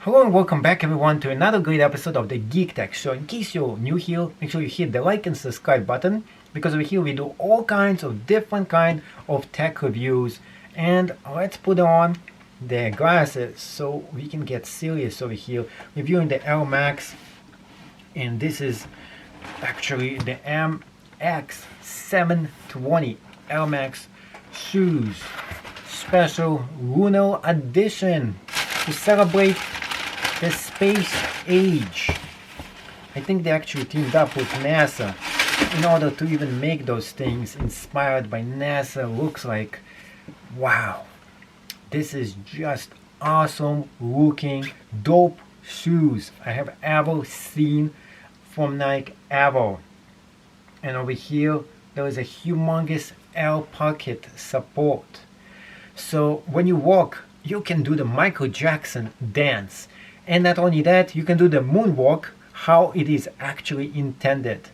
Hello and welcome back everyone to another great episode of the Geek Tech Show. In case you're new here, make sure you hit the like and subscribe button because over here we do all kinds of different kind of tech reviews. And let's put on the glasses so we can get serious over here reviewing the Air Max. And this is actually the MX720 Air Max shoes special lunar edition to celebrate the space age. I think they actually teamed up with NASA in order to even make those things inspired by NASA. Looks like, wow, this is just awesome looking dope shoes I have ever seen from Nike ever. And over here there is a humongous air pocket support, so when you walk you can do the Michael Jackson dance. And not only that, you can do the moonwalk how it is actually intended.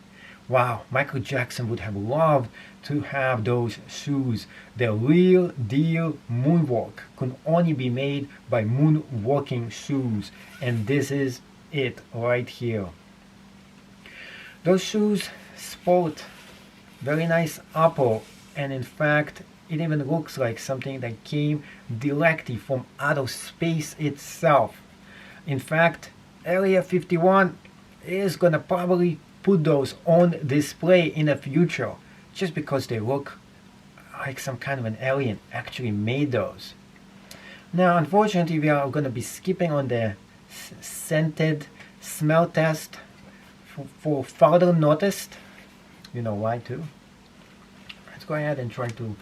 Wow, Michael Jackson would have loved to have those shoes. The real deal moonwalk could only be made by moonwalking shoes. And this is it right here. Those shoes sport very nice upper, and in fact it even looks like something that came directly from outer space itself. In fact, Area 51 is gonna probably put those on display in the future just because they look like some kind of an alien actually made those. Now, unfortunately, we are gonna be skipping on the scented smell test for further noticed. You know why too? Let's go ahead and try to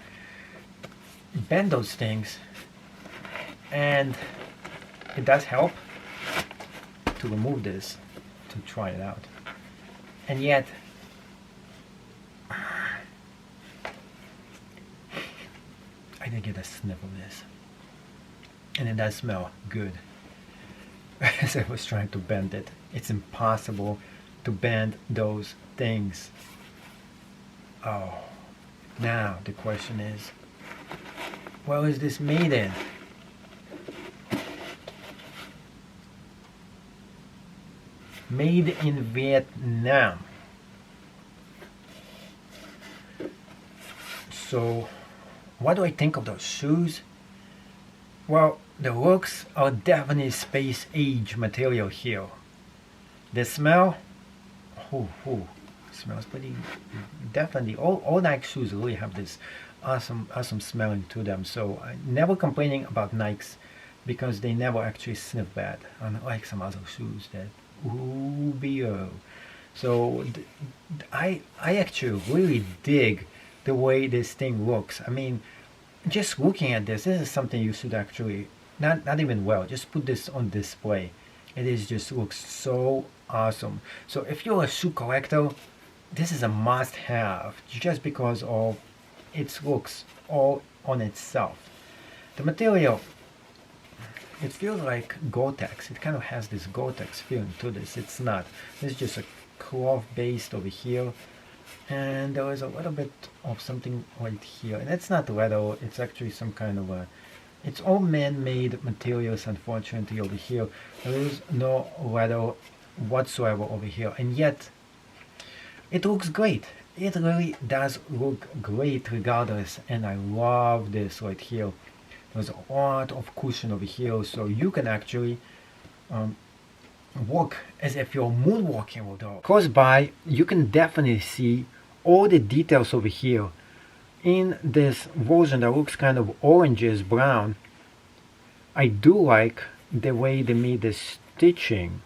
bend those things, and it does help to remove this to try it out. And yet I did get a sniff of this, and it does smell good. As I was trying to bend it, it's impossible to bend those things. Oh, now the question is, where is this made in? Made in Vietnam. So what do I think of those shoes? Well, the looks are definitely space age material here. The smell, smells pretty. Definitely all Nike shoes really have this awesome smelling to them. So I'm never complaining about Nikes because they never actually sniff bad, unlike some other shoes that beer. So I actually really dig the way this thing looks. I mean, just looking at this is something you should actually not even just put this on display. It is just looks so awesome. So if you're a shoe collector, this is a must-have just because of its looks all on itself. The material, it feels like Gore-Tex. It kind of has this Gore-Tex feeling to this. It's not. It's just a cloth based over here, and there is a little bit of something right here. And it's not leather. It's actually some kind of a. It's all man-made materials. Unfortunately, over here there is no leather whatsoever over here, and yet it looks great. It really does look great regardless, and I love this right here. There's a lot of cushion over here, so you can actually walk as if you're moonwalking with it. Close by, you can definitely see all the details over here. In this version that looks kind of oranges brown, I do like the way they made the stitching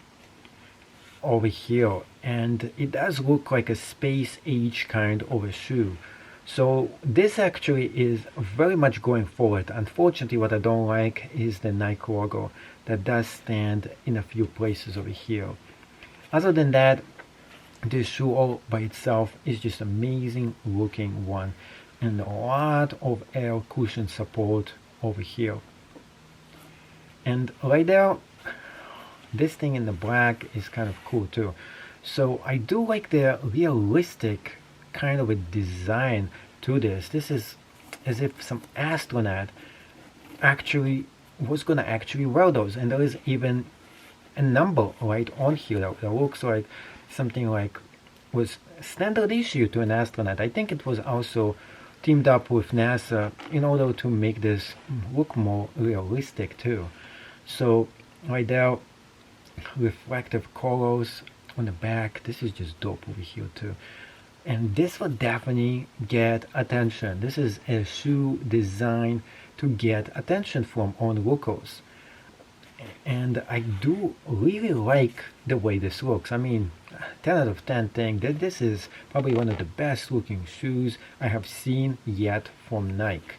over here, and it does look like a space age kind of a shoe. So this actually is very much going forward. Unfortunately, what I don't like is the Nike logo that does stand in a few places over here. Other than that, this shoe all by itself is just amazing looking one, and a lot of air cushion support over here. And right there, this thing in the black is kind of cool too. So I do like the realistic kind of a design to this. This is as if some astronaut actually was gonna actually wear those, and there is even a number right on here that looks like something like was standard issue to an astronaut. I think it was also teamed up with NASA in order to make this look more realistic too. So right there, reflective colors on the back. This is just dope over here too. And this will definitely get attention. This is a shoe designed to get attention from onlookers. And I do really like the way this looks. I mean, 10 out of 10 thing that this is probably one of the best looking shoes I have seen yet from Nike.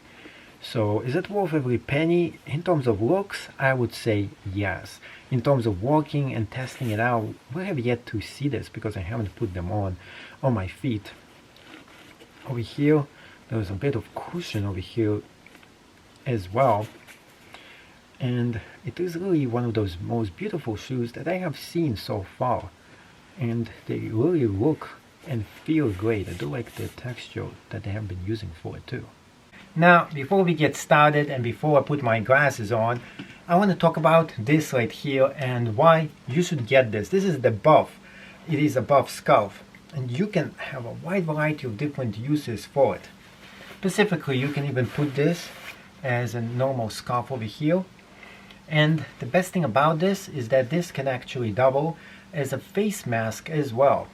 So is it worth every penny? In terms of looks, I would say yes. In terms of walking and testing it out, we have yet to see this because I haven't put them on my feet. Over here, there's a bit of cushion over here as well. And it is really one of those most beautiful shoes that I have seen so far. And they really look and feel great. I do like the texture that they have been using for it too. Now, before we get started and before I put my glasses on, I want to talk about this right here and why you should get this. This is the buff. It is a buff scarf. And you can have a wide variety of different uses for it. Specifically, you can even put this as a normal scarf over here. And the best thing about this is that this can actually double as a face mask as well.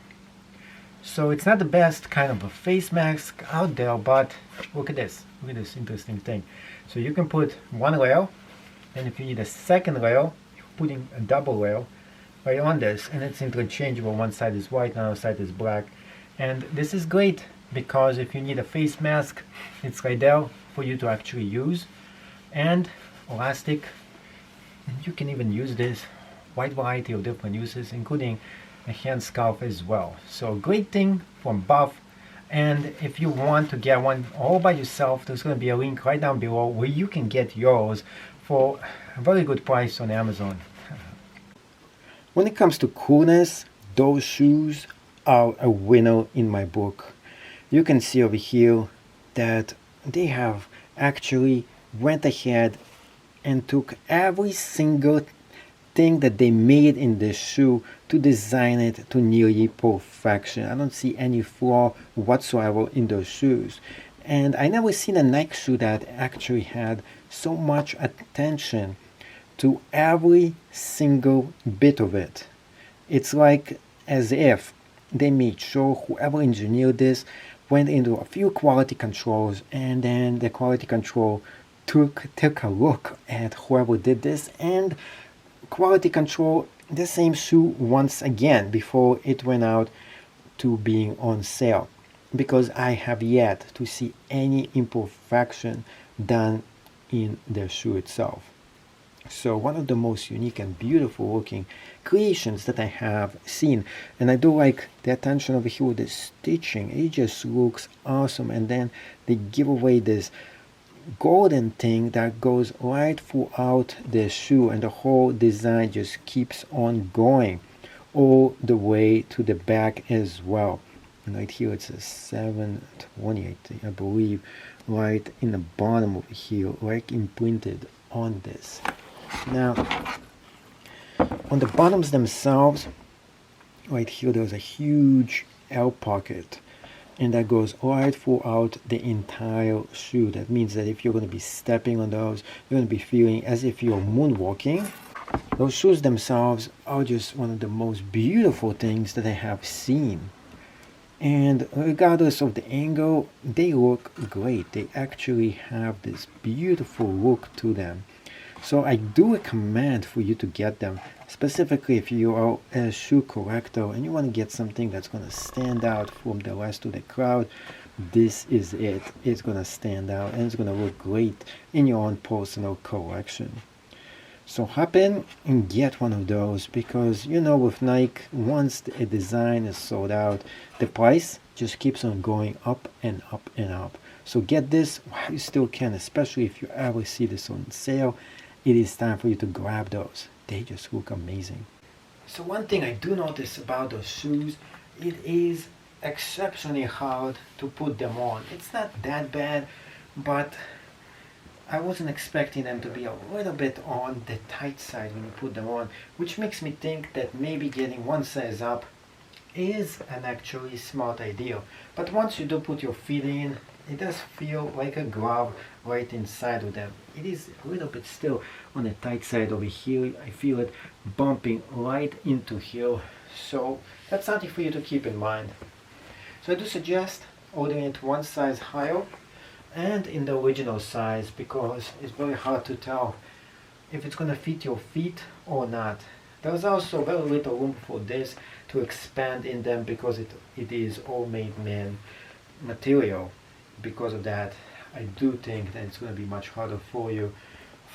So it's not the best kind of a face mask out there, but look at this. Look at this interesting thing. So you can put one layer, and if you need a second layer, you're putting a double layer right on this, and it's interchangeable. One side is white, another side is black. And this is great because if you need a face mask, it's right there for you to actually use. And elastic. And you can even use this wide variety of different uses, including a hand scarf as well. So great thing from Buff. And if you want to get one all by yourself, there's going to be a link right down below where you can get yours for a very good price on Amazon. When it comes to coolness, those shoes are a winner in my book. You can see over here that they have actually went ahead and took every single thing that they made in this shoe to design it to nearly perfection. I don't see any flaw whatsoever in those shoes. And I never seen a Nike shoe that actually had so much attention to every single bit of it. It's like as if they made sure whoever engineered this went into a few quality controls, and then the quality control took a look at whoever did this, and quality control the same shoe once again before it went out to being on sale, because I have yet to see any imperfection done in the shoe itself. So one of the most unique and beautiful looking creations that I have seen. And I do like the attention over here with the stitching. It just looks awesome. And then they give away this golden thing that goes right throughout the shoe, and the whole design just keeps on going all the way to the back as well. And right here it's a 720, I believe, right in the bottom over here, like imprinted on this. Now on the bottoms themselves, right here there's a huge L pocket, and that goes right throughout the entire shoe. That means that if you're going to be stepping on those, you're going to be feeling as if you're moonwalking. Those shoes themselves are just one of the most beautiful things that I have seen. And regardless of the angle, they look great. They actually have this beautiful look to them. So I do recommend for you to get them, specifically if you are a shoe collector and you want to get something that's going to stand out from the rest of the crowd. This is it. It's going to stand out and it's going to look great in your own personal collection. So hop in and get one of those, because you know with Nike, once a design is sold out, the price just keeps on going up and up and up. So get this while you still can, especially if you ever see this on sale. It is time for you to grab those. They just look amazing. So one thing I do notice about those shoes, it is exceptionally hard to put them on. It's not that bad, but I wasn't expecting them to be a little bit on the tight side when you put them on, which makes me think that maybe getting one size up is an actually smart idea. But once you do put your feet in, it does feel like a glove right inside of them. It is a little bit still on the tight side over here. I feel it bumping right into here. So that's something for you to keep in mind. So I do suggest ordering it one size higher and in the original size, because it's very hard to tell if it's going to fit your feet or not. There's also very little room for this to expand in them because it is all made man material. Because of that, I do think that it's going to be much harder for you,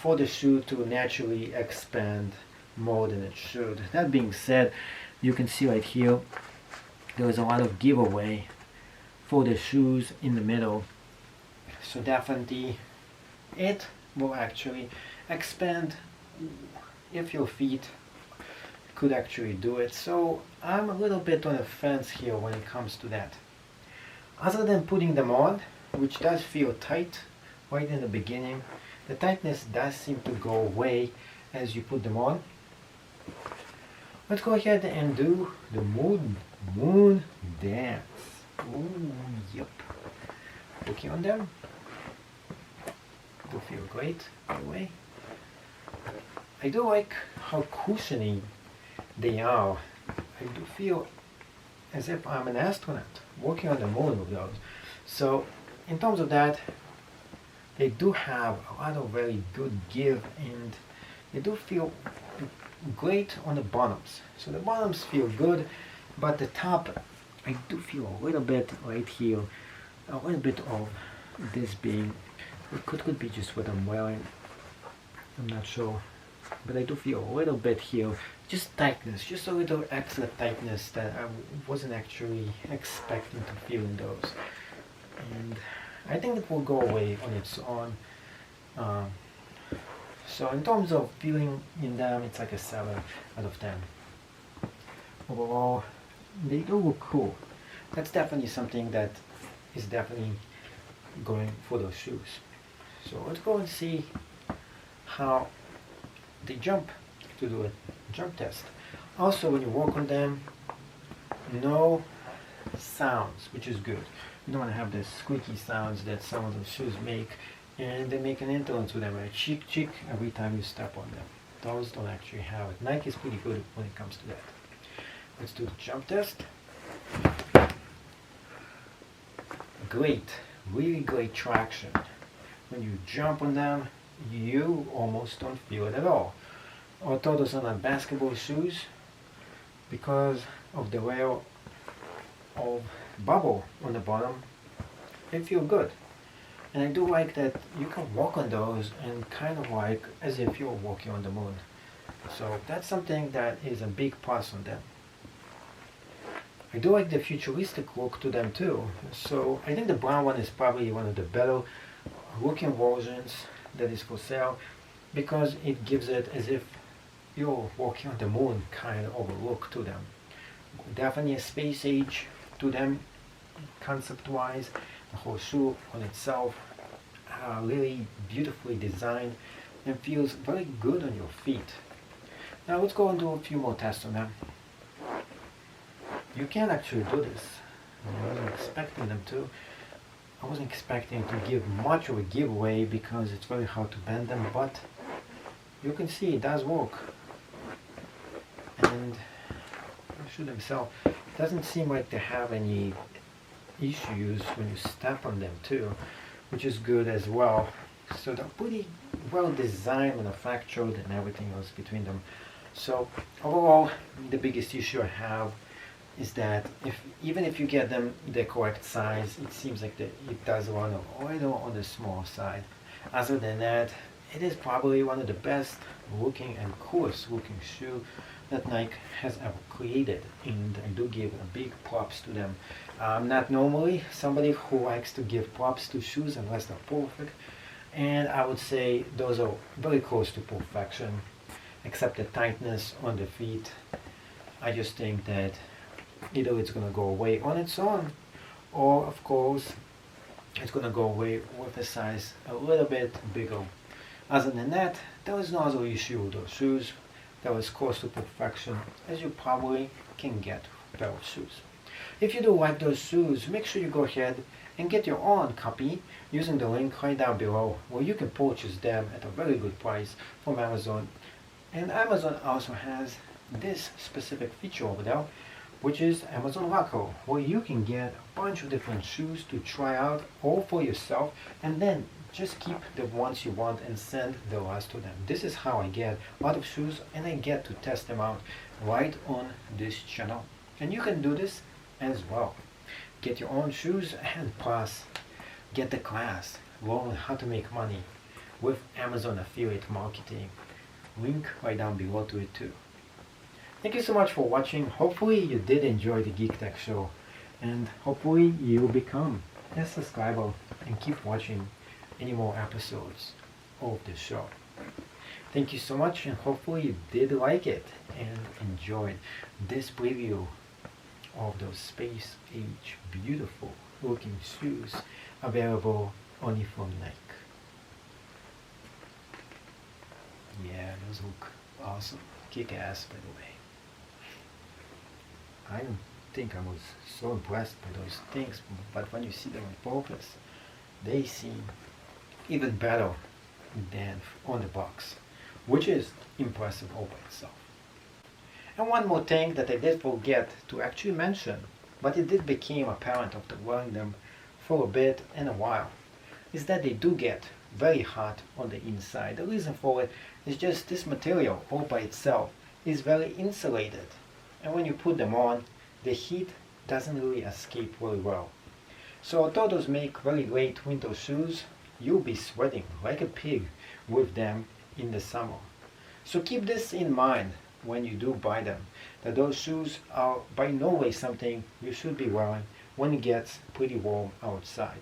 for the shoe to naturally expand more than it should. That being said, you can see right here there is a lot of giveaway for the shoes in the middle. So definitely it will actually expand if your feet could actually do it. So I'm a little bit on the fence here when it comes to that. Other than putting them on, which does feel tight right in the beginning, the tightness does seem to go away as you put them on. Let's go ahead and do the moon dance. Ooh, yep. Looking on them. Do feel great, by the way. I do like how cushiony they are. I do feel as if I'm an astronaut walking on the moon with those. So in terms of that, they do have a lot of very good give, and they do feel great on the bottoms. So the bottoms feel good, but the top, I do feel a little bit right here, a little bit of this being, it could be just what I'm wearing, I'm not sure, but I do feel a little bit here, just tightness, just a little extra tightness that I wasn't actually expecting to feel in those. And I think it will go away on its own. So in terms of feeling in them, it's like a 7 out of 10. Overall, they do look cool. That's definitely something that is definitely going for those shoes. So let's go and see how they jump to do a jump test. Also, when you walk on them, no sounds, which is good. You don't want to have the squeaky sounds that some of the shoes make, and they make an influence with them, like cheek cheek every time you step on them. Those don't actually have it. Nike is pretty good when it comes to that. Let's do the jump test. Great, really great traction. When you jump on them, you almost don't feel it at all. Although those are not basketball shoes, because of the layer of bubble on the bottom, they feel good. And I do like that you can walk on those and kind of like as if you're walking on the moon. So that's something that is a big plus on them. I do like the futuristic look to them too. So I think the brown one is probably one of the better looking versions that is for sale, because it gives it as if you're walking on the moon kind of a look to them. Definitely a space age to them concept wise. The whole shoe on itself really beautifully designed and feels very good on your feet. Now let's go and do a few more tests on them. You can actually do this. I wasn't expecting them to. I wasn't expecting to give much of a giveaway because it's very hard to bend them, but you can see it does work. And the shoe themselves, it doesn't seem like they have any issues when you step on them too, which is good as well. So they're pretty well designed, manufactured, and everything else between them. So overall, the biggest issue I have is that even if you get them the correct size, it seems like it does run a little on the small side. Other than that, it is probably one of the best looking and coolest looking shoe that Nike has ever created, and I do give a big props to them. I'm not normally somebody who likes to give props to shoes unless they're perfect, and I would say those are very close to perfection, except the tightness on the feet. I just think that either it's going to go away on its own, or of course it's gonna go away with a size a little bit bigger. Other than that, there was no other issue with those shoes. That was close to perfection, as you probably can get a pair of shoes. If you do like those shoes, make sure you go ahead and get your own copy using the link right down below, where you can purchase them at a very good price from Amazon. And Amazon also has this specific feature over there, which is Amazon Locker, where you can get a bunch of different shoes to try out all for yourself, and then just keep the ones you want and send the rest to them. This is how I get a lot of shoes, and I get to test them out right on this channel. And you can do this as well. Get your own shoes, and plus get the class, learn how to make money with Amazon affiliate marketing. Link right down below to it too. Thank you so much for watching. Hopefully you did enjoy the Geek Tech Show, and hopefully you will become a subscriber and keep watching any more episodes of the show. Thank you so much, and hopefully you did like it and enjoyed this preview of those space age beautiful looking shoes available only from Nike. Yeah, those look awesome. Kick ass, by the way. I don't think I was so impressed by those things, but when you see them in focus, they seem even better than on the box, which is impressive all by itself. And one more thing that I did forget to actually mention, but it did become apparent after wearing them for a bit and a while, is that they do get very hot on the inside. The reason for it is just this material all by itself is very insulated, and when you put them on, the heat doesn't really escape very well. So although those make very great winter shoes, you'll be sweating like a pig with them in the summer. So keep this in mind when you do buy them, that those shoes are by no way something you should be wearing when it gets pretty warm outside,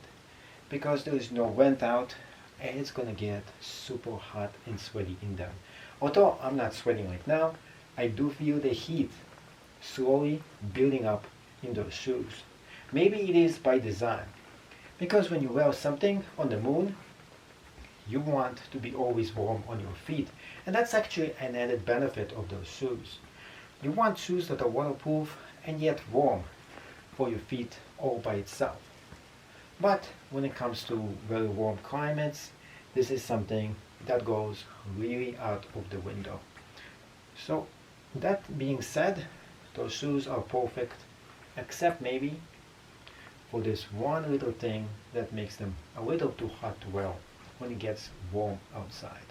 because there is no vent out and it's gonna get super hot and sweaty in them. Although I'm not sweating right now, I do feel the heat slowly building up in those shoes. Maybe it is by design, because when you wear something on the moon, you want to be always warm on your feet, and that's actually an added benefit of those shoes. You want shoes that are waterproof and yet warm for your feet all by itself. But when it comes to very warm climates, this is something that goes really out of the window. So that being said, those shoes are perfect, except maybe for this one little thing that makes them a little too hot to wear when it gets warm outside.